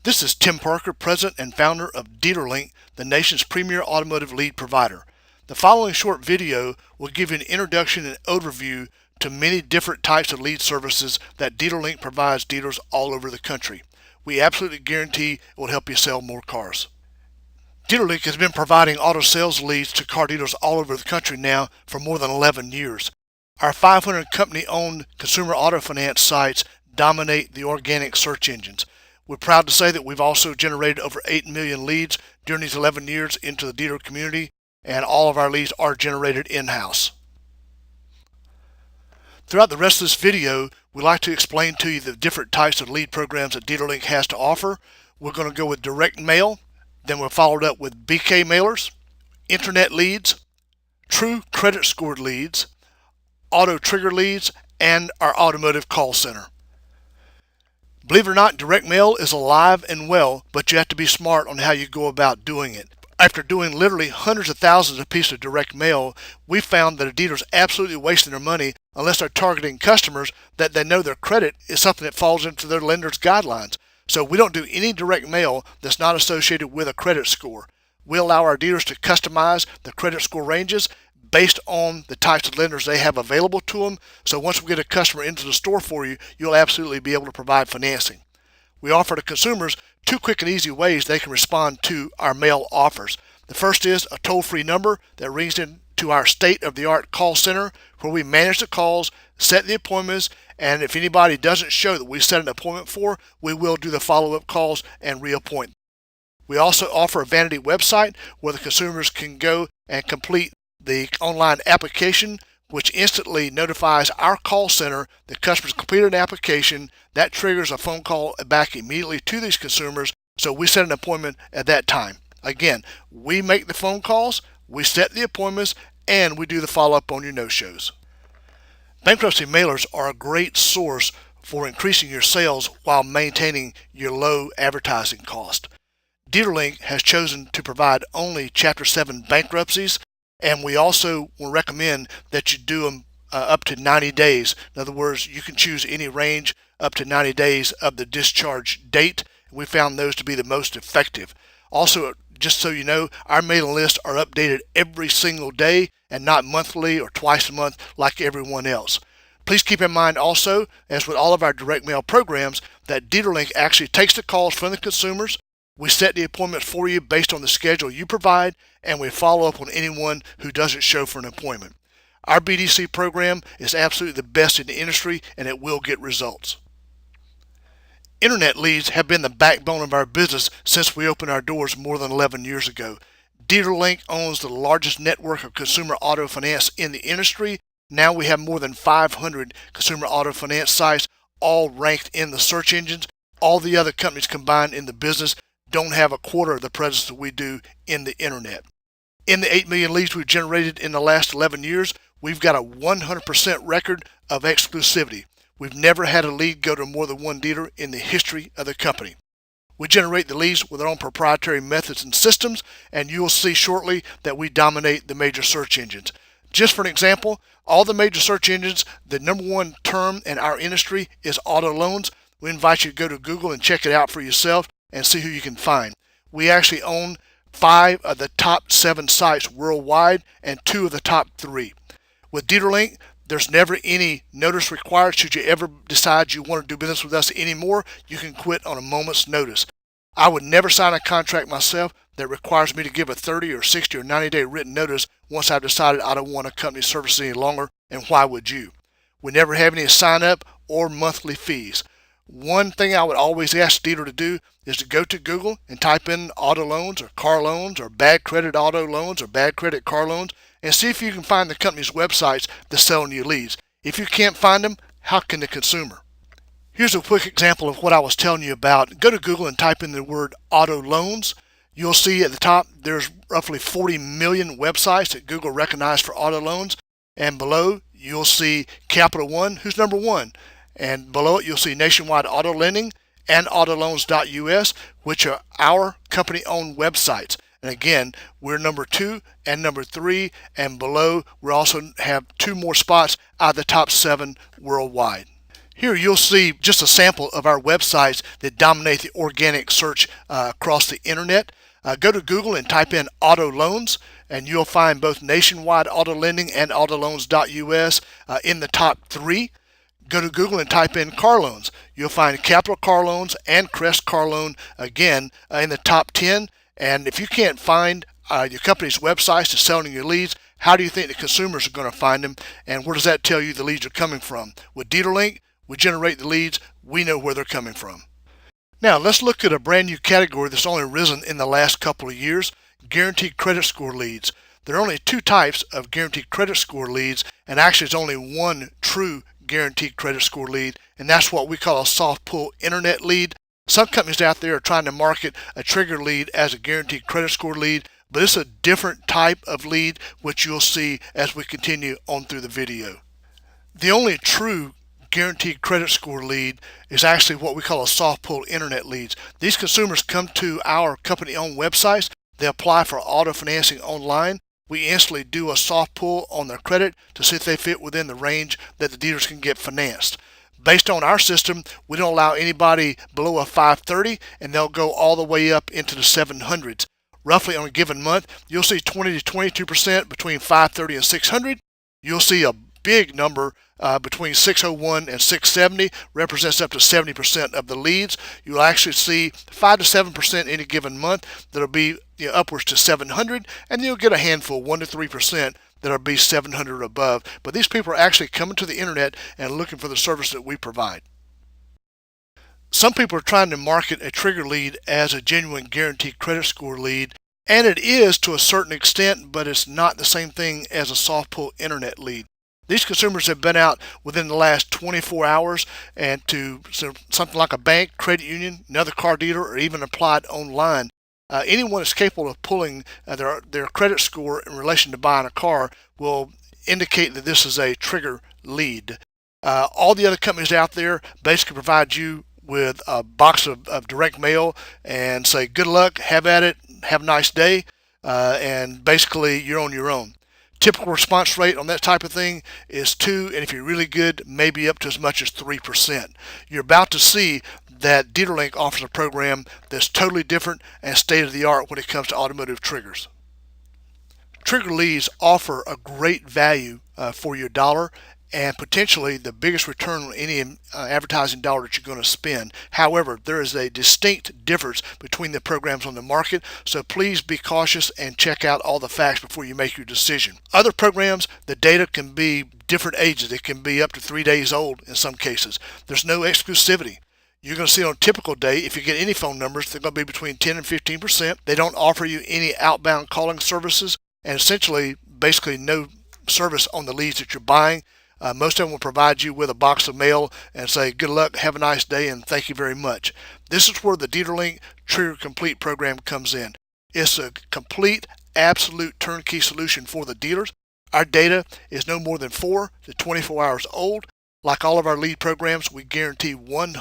This is Tim Parker, President and Founder of Dealerlink, the nation's premier automotive lead provider. The following short video will give you an introduction and overview to many different types of lead services that Dealerlink provides dealers all over the country. We absolutely guarantee it will help you sell more cars. Dealerlink has been providing auto sales leads to car dealers all over the country now for more than 11 years. Our 500 company-owned consumer auto finance sites dominate the organic search engines. We're proud to say that we've also generated over 8 million leads during these 11 years into the dealer community, and all of our leads are generated in-house. Throughout the rest of this video, we'd like to explain to you the different types of lead programs that Dealerlink has to offer. We're going to go with direct mail, then we'll follow it up with BK mailers, internet leads, true credit scored leads, auto trigger leads, and our automotive call center. Believe it or not, direct mail is alive and well, but you have to be smart on how you go about doing it. After doing literally hundreds of thousands of pieces of direct mail, we found that a dealer is absolutely wasting their money unless they're targeting customers that they know their credit is something that falls into their lender's guidelines. So we don't do any direct mail that's not associated with a credit score. We allow our dealers to customize the credit score ranges based on the types of lenders they have available to them. So once we get a customer into the store for you, you'll absolutely be able to provide financing. We offer to consumers two quick and easy ways they can respond to our mail offers. The first is a toll-free number that rings into our state-of-the-art call center where we manage the calls, set the appointments, and if anybody doesn't show that we set an appointment for, we will do the follow-up calls and reappoint. We also offer a vanity website where the consumers can go and complete the online application, which instantly notifies our call center that customers completed an application. That triggers a phone call back immediately to these consumers, so we set an appointment at that time. Again, we make the phone calls, we set the appointments, and we do the follow-up on your no-shows. Bankruptcy mailers are a great source for increasing your sales while maintaining your low advertising cost. Dealerlink has chosen to provide only Chapter 7 bankruptcies, and we also will recommend that you do them up to 90 days. In other words, you can choose any range up to 90 days of the discharge date. We found those to be the most effective. Also, just so you know, our mailing lists are updated every single day and not monthly or twice a month like everyone else. Please keep in mind also, as with all of our direct mail programs, that Dealerlink actually takes the calls from the consumers. We set the appointment for you based on the schedule you provide, and we follow up on anyone who doesn't show for an appointment. Our BDC program is absolutely the best in the industry, and it will get results. Internet leads have been the backbone of our business since we opened our doors more than 11 years ago. Dealerlink owns the largest network of consumer auto finance in the industry. Now we have more than 500 consumer auto finance sites, all ranked in the search engines. All the other companies combined in the business don't have a quarter of the presence that we do in the internet. In the 8 million leads we've generated in the last 11 years, we've got a 100% record of exclusivity. We've never had a lead go to more than one dealer in the history of the company. We generate the leads with our own proprietary methods and systems, and you will see shortly that we dominate the major search engines. Just for an example, all the major search engines, the number one term in our industry is auto loans. We invite you to go to Google and check it out for yourself and see who you can find. We actually own 5 of the top 7 sites worldwide and 2 of the top 3. With Dealerlink, there's never any notice required. Should you ever decide you want to do business with us anymore, you can quit on a moment's notice. I would never sign a contract myself that requires me to give a 30 or 60 or 90-day written notice once I've decided I don't want a company service any longer, and why would you? We never have any sign-up or monthly fees. One thing I would always ask the dealer to do is to go to Google and type in auto loans or car loans or bad credit auto loans or bad credit car loans and see if you can find the company's websites that's selling you leads. If you can't find them, how can the consumer? Here's a quick example of what I was telling you about. Go to Google and type in the word auto loans. You'll see at the top there's roughly 40 million websites that Google recognized for auto loans, and below you'll see Capital One, who's number 1. And below it, you'll see Nationwide Auto Lending and Autoloans.us, which are our company-owned websites. And again, we're number 2 and number 3, and below we also have 2 more spots out of the top 7 worldwide. Here you'll see just a sample of our websites that dominate the organic search across the internet. Go to Google and type in auto loans, and you'll find both Nationwide Auto Lending and autoloans.us in the top 3. Go to Google and type in car loans. You'll find Capital Car Loans and Crest Car Loan again in the top 10. And if you can't find your company's websites to selling your leads, how do you think the consumers are going to find them? And where does that tell you the leads are coming from? With Dealerlink, we generate the leads. We know where they're coming from. Now let's look at a brand new category that's only risen in the last couple of years: guaranteed credit score leads. There are only 2 types of guaranteed credit score leads, and actually it's only one true guaranteed credit score lead, and that's what we call a soft pull internet lead. Some companies out there are trying to market a trigger lead as a guaranteed credit score lead, but it's a different type of lead, which you'll see as we continue on through the video. The only true guaranteed credit score lead is actually what we call a soft pull internet leads. These consumers come to our company-owned websites, they apply for auto financing online. We instantly do a soft pull on their credit to see if they fit within the range that the dealers can get financed. Based on our system, we don't allow anybody below a 530, and they'll go all the way up into the 700s. Roughly on a given month, you'll see 20 to 22% between 530 and 600. You'll see a big number between 601 and 670, represents up to 70% of the leads. You'll actually see 5 to 7% any given month that'll be upwards to 700, and you'll get a handful, 1 to 3%, that'll be 700 or above. But these people are actually coming to the internet and looking for the service that we provide. Some people are trying to market a trigger lead as a genuine guaranteed credit score lead, and it is to a certain extent, but it's not the same thing as a soft pull internet lead. These consumers have been out within the last 24 hours and to something like a bank, credit union, another car dealer, or even applied online. Anyone that's capable of pulling their credit score in relation to buying a car will indicate that this is a trigger lead. All the other companies out there basically provide you with a box of direct mail and say, good luck, have at it, have a nice day, and basically you're on your own. Typical response rate on that type of thing is 2, and if you're really good, maybe up to as much as 3%. You're about to see that Dealerlink offers a program that's totally different and state-of-the-art when it comes to automotive triggers. Trigger leads offer a great value for your dollar, and potentially the biggest return on any advertising dollar that you're going to spend. However, there is a distinct difference between the programs on the market, so please be cautious and check out all the facts before you make your decision. Other programs, the data can be different ages. It can be up to 3 days old in some cases. There's no exclusivity. You're going to see on a typical day, if you get any phone numbers, they're going to be between 10 and 15%. They don't offer you any outbound calling services, and essentially basically no service on the leads that you're buying. Most of them will provide you with a box of mail and say, good luck, have a nice day, and thank you very much. This is where the Dealerlink Trigger Complete program comes in. It's a complete, absolute turnkey solution for the dealers. Our data is no more than 4 to 24 hours old. Like all of our lead programs, we guarantee 100%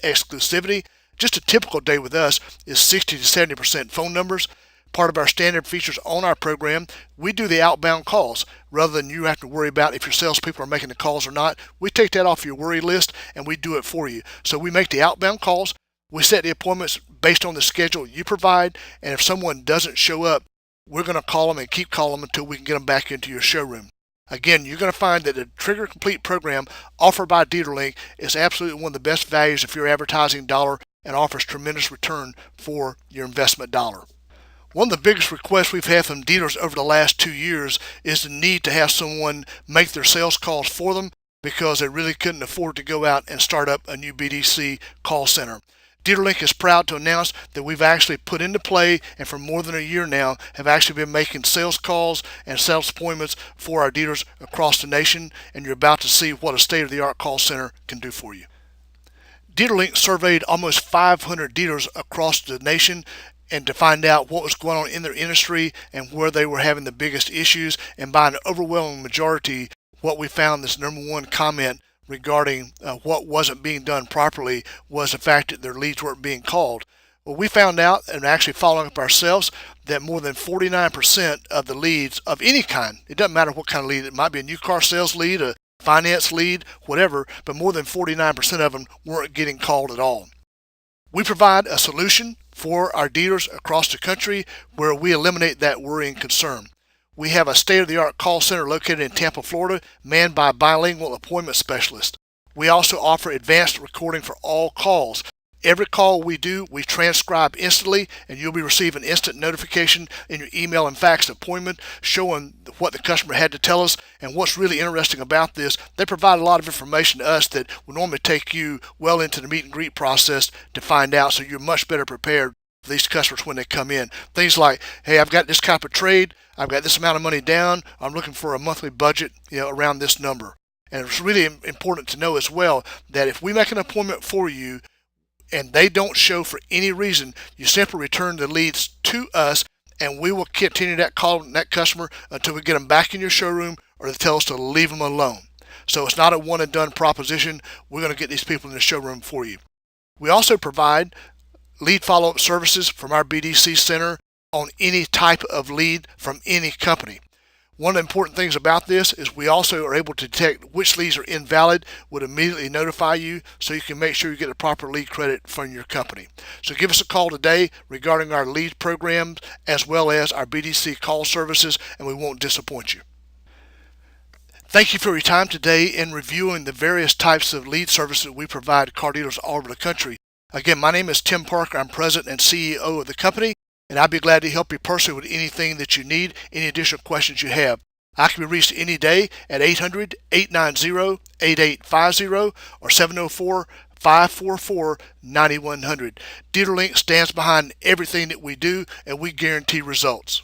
exclusivity. Just a typical day with us is 60 to 70% phone numbers. Part of our standard features on our program, we do the outbound calls. Rather than you have to worry about if your salespeople are making the calls or not, we take that off your worry list and we do it for you. So we make the outbound calls, we set the appointments based on the schedule you provide, and if someone doesn't show up, we're going to call them and keep calling them until we can get them back into your showroom. Again, you're going to find that the Trigger Complete program offered by Dealerlink is absolutely one of the best values of your advertising dollar and offers tremendous return for your investment dollar. One of the biggest requests we've had from dealers over the last 2 years is the need to have someone make their sales calls for them because they really couldn't afford to go out and start up a new BDC call center. Dealerlink is proud to announce that we've actually put into play, and for more than a year now, have actually been making sales calls and sales appointments for our dealers across the nation, and you're about to see what a state-of-the-art call center can do for you. Dealerlink surveyed almost 500 dealers across the nation and to find out what was going on in their industry and where they were having the biggest issues, and by an overwhelming majority, what we found, this number one comment regarding what wasn't being done properly, was the fact that their leads weren't being called. Well, we found out, and actually following up ourselves, that more than 49% of the leads of any kind, it doesn't matter what kind of lead, it might be a new car sales lead, a finance lead, whatever, but more than 49% of them weren't getting called at all. We provide a solution for our dealers across the country where we eliminate that worry and concern. We have a state-of-the-art call center located in Tampa, Florida, manned by bilingual appointment specialists. We also offer advanced recording for all calls. Every call we do, we transcribe instantly, and you'll be receiving instant notification in your email and fax appointment showing what the customer had to tell us. And what's really interesting about this, they provide a lot of information to us that would normally take you well into the meet and greet process to find out, so you're much better prepared for these customers when they come in. Things like, hey, I've got this type of trade, I've got this amount of money down, I'm looking for a monthly budget, around this number. And it's really important to know as well that if we make an appointment for you and they don't show for any reason, you simply return the leads to us, and we will continue that call on that customer until we get them back in your showroom or they tell us to leave them alone. So it's not a one and done proposition. We're going to get these people in the showroom for you. We also provide lead follow-up services from our BDC center on any type of lead from any company. One of the important things about this is we also are able to detect which leads are invalid, would immediately notify you so you can make sure you get the proper lead credit from your company. So give us a call today regarding our lead programs as well as our BDC call services, and we won't disappoint you. Thank you for your time today in reviewing the various types of lead services we provide to car dealers all over the country. Again, my name is Tim Parker. I'm President and CEO of the company, and I'd be glad to help you personally with anything that you need, any additional questions you have. I can be reached any day at 800-890-8850 or 704-544-9100. Dealerlink stands behind everything that we do, and we guarantee results.